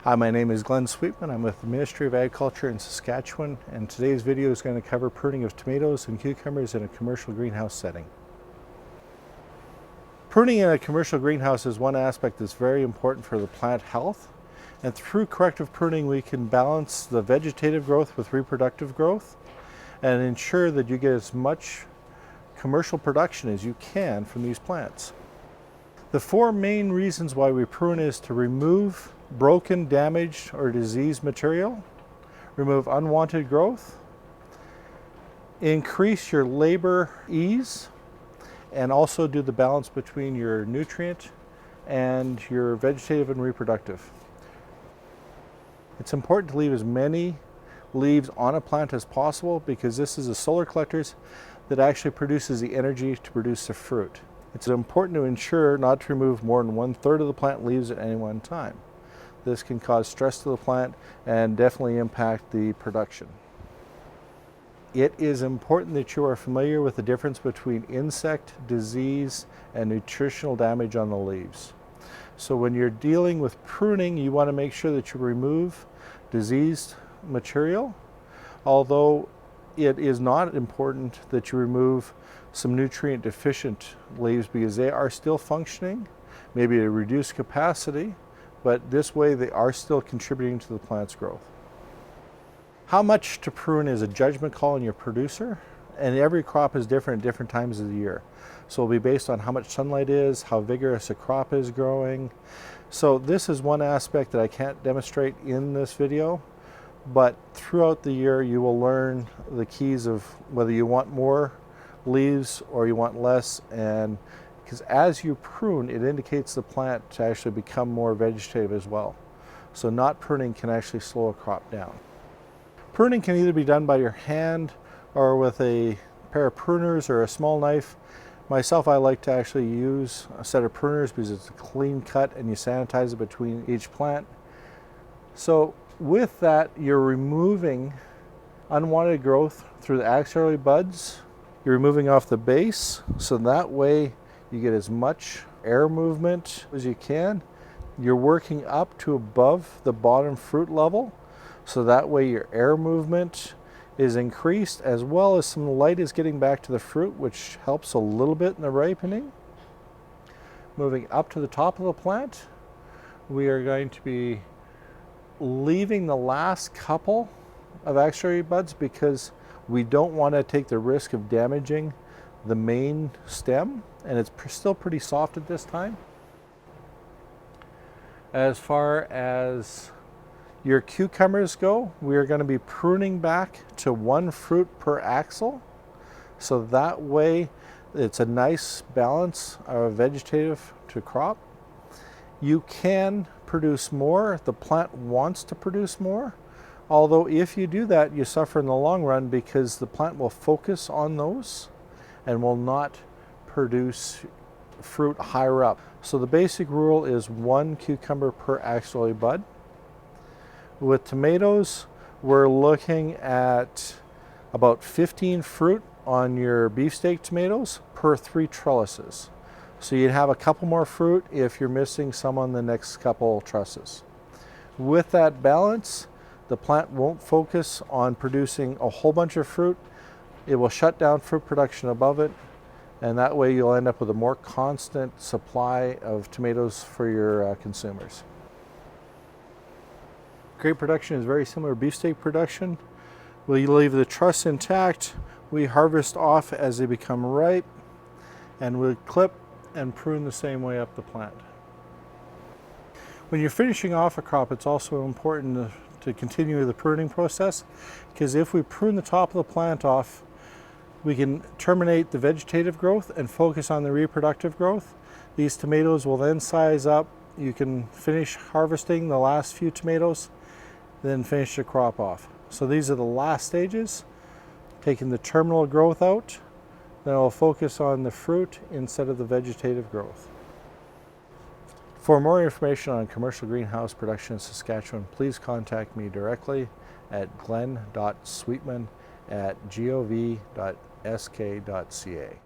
Hi, my name is Glen Sweetman. I'm with the Ministry of Agriculture in Saskatchewan, and today's video is going to cover pruning of tomatoes and cucumbers in a commercial greenhouse setting. Pruning in a commercial greenhouse is one aspect that's very important for the plant health, and through corrective pruning we can balance the vegetative growth with reproductive growth and ensure that you get as much commercial production as you can from these plants. The four main reasons why we prune is to remove broken, damaged, or diseased material, remove unwanted growth, increase your labor ease, and also do the balance between your nutrient and your vegetative and reproductive. It's important to leave as many leaves on a plant as possible because this is the solar collectors that actually produces the energy to produce the fruit. It's important to ensure not to remove more than 1/3 of the plant leaves at any one time. This can cause stress to the plant and definitely impact the production. It is important that you are familiar with the difference between insect, disease, and nutritional damage on the leaves. So when you're dealing with pruning, you want to make sure that you remove diseased material, although it is not important that you remove some nutrient deficient leaves because they are still functioning, maybe at a reduced capacity, but this way they are still contributing to the plant's growth. How much to prune is a judgment call on your producer, and every crop is different at different times of the year. So it'll be based on how much sunlight is, how vigorous a crop is growing. So this is one aspect that I can't demonstrate in this video, but throughout the year you will learn the keys of whether you want more leaves or you want less, and because as you prune, it indicates the plant to actually become more vegetative as well. So not pruning can actually slow a crop down. Pruning can either be done by your hand or with a pair of pruners or a small knife. Myself, I like to actually use a set of pruners because it's a clean cut and you sanitize it between each plant. So with that, you're removing unwanted growth through the axillary buds. You're removing off the base, so that way you get as much air movement as you can. You're working up to above the bottom fruit level, so that way your air movement is increased as well as some light is getting back to the fruit, which helps a little bit in the ripening. Moving up to the top of the plant, we are going to be leaving the last couple of axillary buds because we don't want to take the risk of damaging the main stem, and it's still pretty soft at this time. As far as your cucumbers go, we are going to be pruning back to 1 fruit per axil, so that way it's a nice balance of vegetative to crop. You can produce more if the plant wants to produce more, although if you do that you suffer in the long run because the plant will focus on those and will not produce fruit higher up. So the basic rule is 1 cucumber per axillary bud. With tomatoes, we're looking at about 15 fruit on your beefsteak tomatoes per 3 trellises. So you'd have a couple more fruit if you're missing some on the next couple trusses. With that balance, the plant won't focus on producing a whole bunch of fruit. It will shut down fruit production above it, and that way you'll end up with a more constant supply of tomatoes for your consumers. Grape production is very similar to beefsteak production. We leave the truss intact, we harvest off as they become ripe, and we clip and prune the same way up the plant. When you're finishing off a crop, it's also important to continue the pruning process, because if we prune the top of the plant off, we can terminate the vegetative growth and focus on the reproductive growth. These tomatoes will then size up. You can finish harvesting the last few tomatoes, then finish the crop off. So these are the last stages, taking the terminal growth out, then I'll focus on the fruit instead of the vegetative growth. For more information on commercial greenhouse production in Saskatchewan, please contact me directly at glen.sweetman@gov.sk.ca.